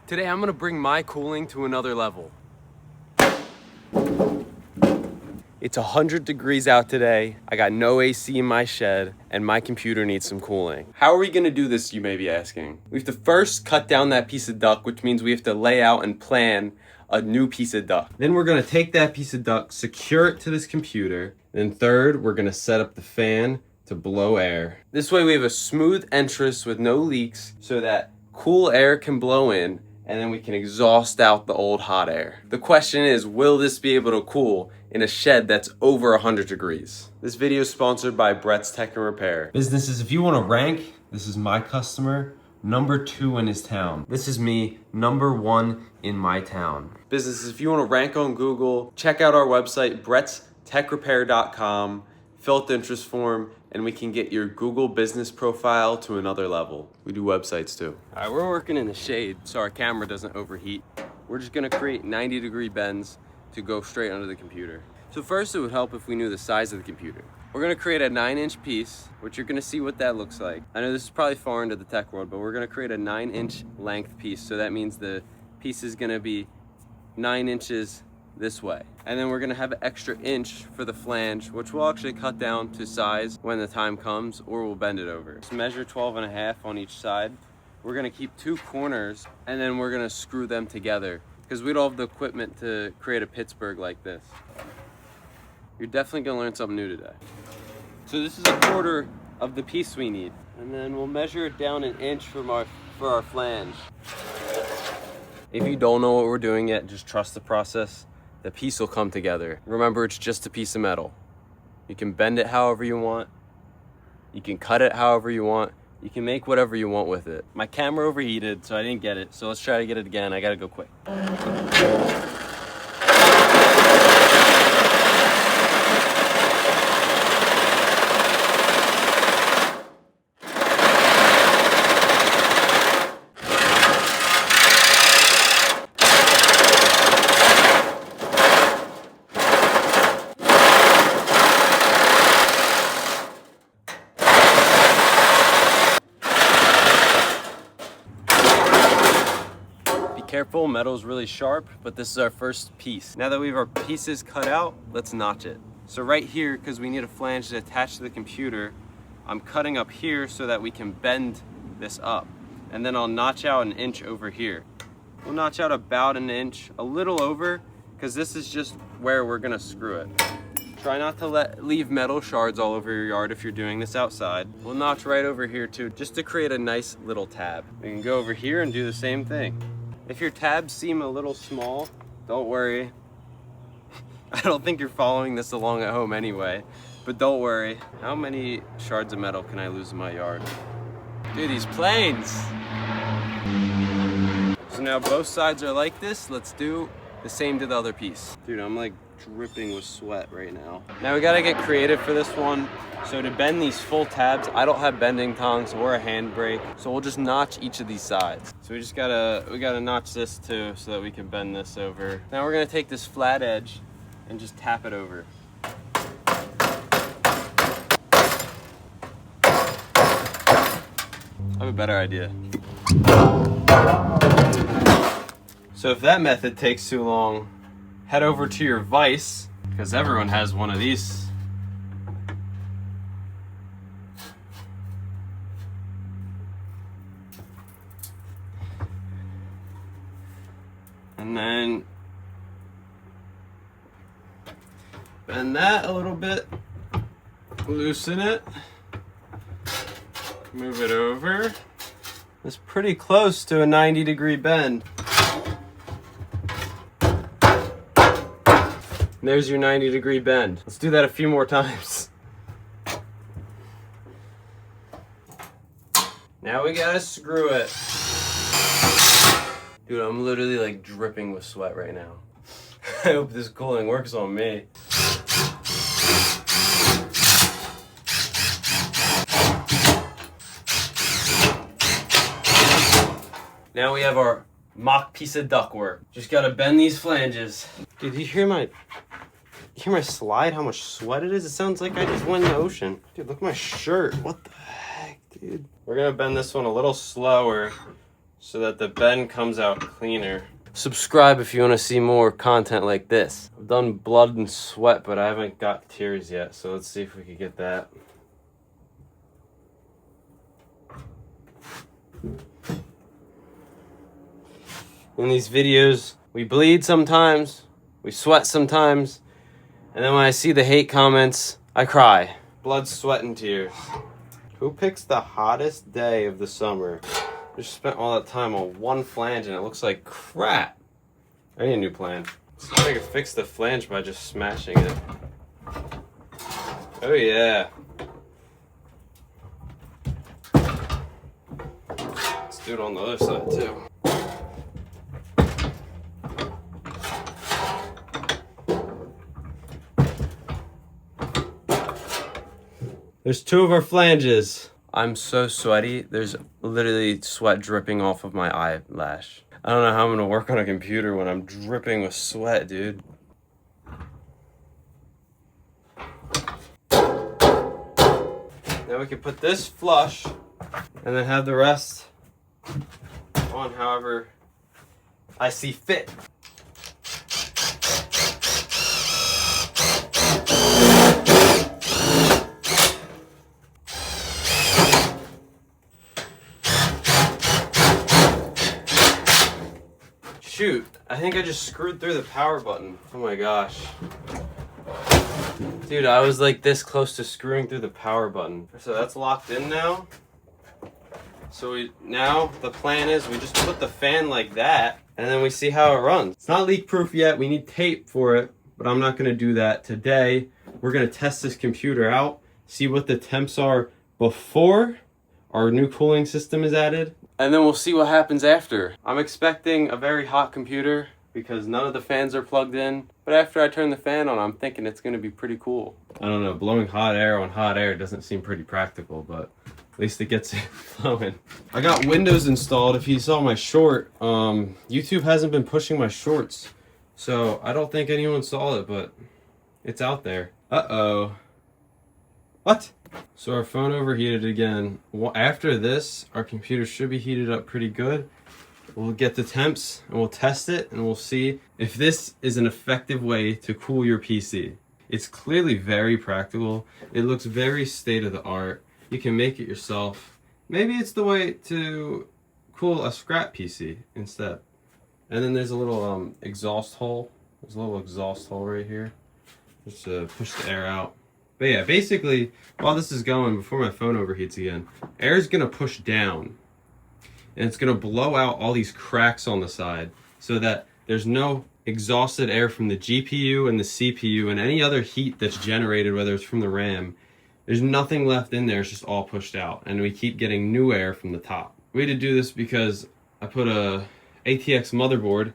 Today I'm gonna bring my cooling to another level. It's 100 degrees out today. I got no AC in my shed and my computer needs some cooling. How are we gonna do this, you may be asking? We have to first cut down that piece of duct, which means we have to lay out and plan a new piece of duct. Then we're gonna take that piece of duct, secure it to this computer. Then third, we're gonna set up the fan to blow air. This way we have a smooth entrance with no leaks so that cool air can blow in and then we can exhaust out the old hot air. The question is, will this be able to cool in a shed that's over 100 degrees? This video is sponsored by Brett's Tech and Repair. Businesses, if you want to rank, this is my customer, number 2 in his town. This is me, number 1 in my town. Businesses, if you want to rank on Google, check out our website, brettstechrepair.com, fill out the interest form, and we can get your Google business profile to another level. We do websites too. All right, we're working in the shade so our camera doesn't overheat. We're just gonna create 90-degree bends to go straight under the computer. So first it would help if we knew the size of the computer. We're gonna create a 9-inch piece, which you're gonna see what that looks like. I know this is probably foreign to the tech world, but we're gonna create a 9-inch length piece. So that means the piece is gonna be 9 inches this way. And then we're gonna have an extra inch for the flange, which we'll actually cut down to size when the time comes, or we'll bend it over. Just measure 12.5 on each side. We're gonna keep 2 corners and then we're gonna screw them together because we don't have the equipment to create a Pittsburgh like this. You're definitely gonna learn something new today. So this is a quarter of the piece we need. And then we'll measure it down an inch for our flange. If you don't know what we're doing yet, just trust the process. The piece will come together. Remember, it's just a piece of metal. You can bend it however you want. You can cut it however you want. You can make whatever you want with it. My camera overheated, so I didn't get it. So let's try to get it again. I gotta go quick. Careful, metal's really sharp, but this is our first piece. Now that we have our pieces cut out, let's notch it. So right here, because we need a flange to attach to the computer, I'm cutting up here so that we can bend this up. And then I'll notch out an inch over here. We'll notch out about an inch, a little over, because this is just where we're gonna screw it. Try not to leave metal shards all over your yard if you're doing this outside. We'll notch right over here too, just to create a nice little tab. We can go over here and do the same thing. If your tabs seem a little small, don't worry. I don't think you're following this along at home anyway, but don't worry. How many shards of metal can I lose in my yard? Dude, these planes! So now both sides are like this. Let's do the same to the other piece. Dude, I'm like dripping with sweat right now. Now we gotta get creative for this one. So to bend these full tabs, I don't have bending tongs or a handbrake, so we'll just notch each of these sides. So we gotta notch this too so that we can bend this over. Now we're gonna take this flat edge and just tap it over. I have a better idea. So if that method takes too long, head over to your vise, because everyone has one of these. And then bend that a little bit, loosen it, move it over. It's pretty close to a 90-degree bend. And there's your 90-degree bend. Let's do that a few more times. Now we gotta screw it. Dude, I'm literally like dripping with sweat right now. I hope this cooling works on me. Now we have our mock piece of ductwork. Just gotta bend these flanges. Dude, you hear my slide? How much sweat it is? It sounds like I just went in the ocean. Dude, look at my shirt. What the heck, dude? We're gonna bend this one a little slower so that the bend comes out cleaner. Subscribe if you want to see more content like this. I've done blood and sweat, but I haven't got tears yet, so let's see if we can get that. In these videos, we bleed sometimes, we sweat sometimes, and then when I see the hate comments, I cry. Blood, sweat, and tears. Who picks the hottest day of the summer? Just spent all that time on one flange and it looks like crap. I need a new flange. See if I can fix the flange by just smashing it. Oh yeah. Let's do it on the other side too. There's two of our flanges. I'm so sweaty. There's literally sweat dripping off of my eyelash. I don't know how I'm gonna work on a computer when I'm dripping with sweat, dude. Now we can put this flush and then have the rest on however I see fit. Shoot, I think I just screwed through the power button. Oh my gosh. Dude, I was like this close to screwing through the power button. So that's locked in now. So now the plan is we just put the fan like that and then we see how it runs. It's not leak proof yet, we need tape for it, but I'm not gonna do that today. We're gonna test this computer out, see what the temps are before our new cooling system is added, and then we'll see what happens after. I'm expecting a very hot computer because none of the fans are plugged in. But after I turn the fan on, I'm thinking it's gonna be pretty cool. I don't know, blowing hot air on hot air doesn't seem pretty practical, but at least it gets it flowing. I got Windows installed. If you saw my short, YouTube hasn't been pushing my shorts. So I don't think anyone saw it, but it's out there. Uh-oh. What? So our phone overheated again. After this, our computer should be heated up pretty good. We'll get the temps and we'll test it and we'll see if this is an effective way to cool your PC. It's clearly very practical. It looks very state of the art. You can make it yourself. Maybe it's the way to cool a scrap PC instead. And then there's a little exhaust hole. There's a little exhaust hole right here. Just to push the air out. But yeah, basically, while this is going, before my phone overheats again, air is gonna push down. And it's gonna blow out all these cracks on the side so that there's no exhausted air from the GPU and the CPU and any other heat that's generated, whether it's from the RAM. There's nothing left in there, it's just all pushed out. And we keep getting new air from the top. We had to do this because I put a ATX motherboard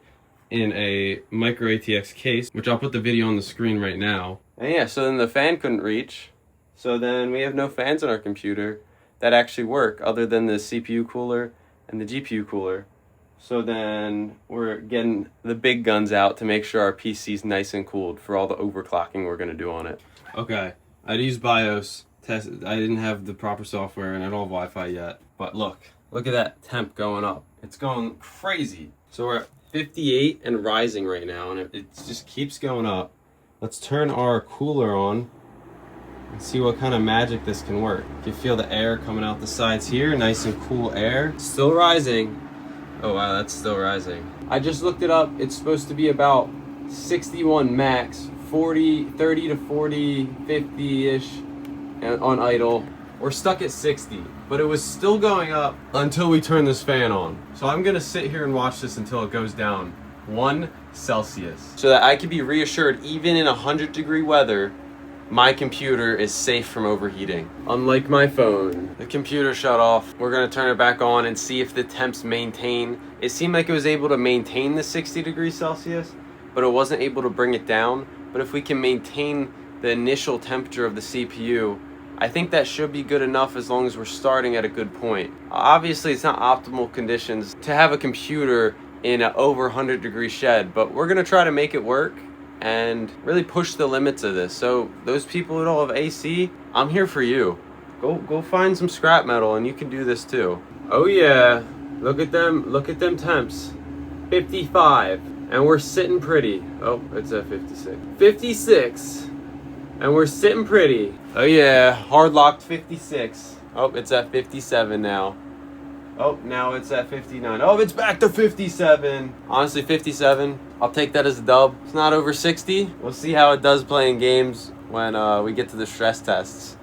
in a micro ATX case, which I'll put the video on the screen right now. And yeah, so then the fan couldn't reach. So then we have no fans on our computer that actually work other than the CPU cooler and the GPU cooler. So then we're getting the big guns out to make sure our PC's nice and cooled for all the overclocking we're gonna do on it. Okay, I'd use BIOS. I didn't have the proper software and I don't have Wi-Fi yet. But look at that temp going up. It's going crazy. So we're at 58 and rising right now and it just keeps going up. Let's turn our cooler on and see what kind of magic this can work. You can feel the air coming out the sides here, nice and cool air. Still rising. Oh wow, that's still rising. I just looked it up. It's supposed to be about 61 max, 30 to 40, 50-ish on idle. We're stuck at 60, but it was still going up until we turn this fan on. So I'm gonna sit here and watch this until it goes down 1 Celsius. So that I can be reassured even in 100-degree weather, my computer is safe from overheating. Unlike my phone. The computer shut off. We're gonna turn it back on and see if the temps maintain. It seemed like it was able to maintain the 60 degrees Celsius, but it wasn't able to bring it down. But if we can maintain the initial temperature of the CPU, I think that should be good enough as long as we're starting at a good point. Obviously, it's not optimal conditions to have a computer in an over 100-degree shed, but we're gonna try to make it work and really push the limits of this. So those people who don't have AC, I'm here for you. Go find some scrap metal and you can do this too. Oh yeah, Look at them temps. 55, and we're sitting pretty. Oh, it's at 56. 56, and we're sitting pretty. Oh yeah, hard locked 56. Oh, it's at 57 now. Oh, now it's at 59. Oh, it's back to 57. Honestly, 57, I'll take that as a dub. It's not over 60. We'll see how it does playing games when we get to the stress tests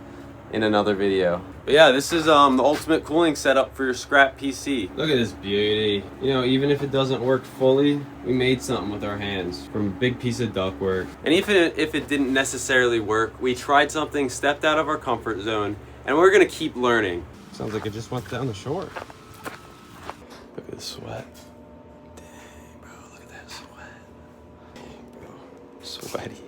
in another video. But yeah, this is the ultimate cooling setup for your scrap PC. Look at this beauty. You know, even if it doesn't work fully, we made something with our hands from a big piece of ductwork. And even if it didn't necessarily work, we tried something, stepped out of our comfort zone, and we're gonna keep learning. Sounds like it just went down the shore. Look at the sweat. Dang, bro, look at that sweat. Dang, bro, sweaty.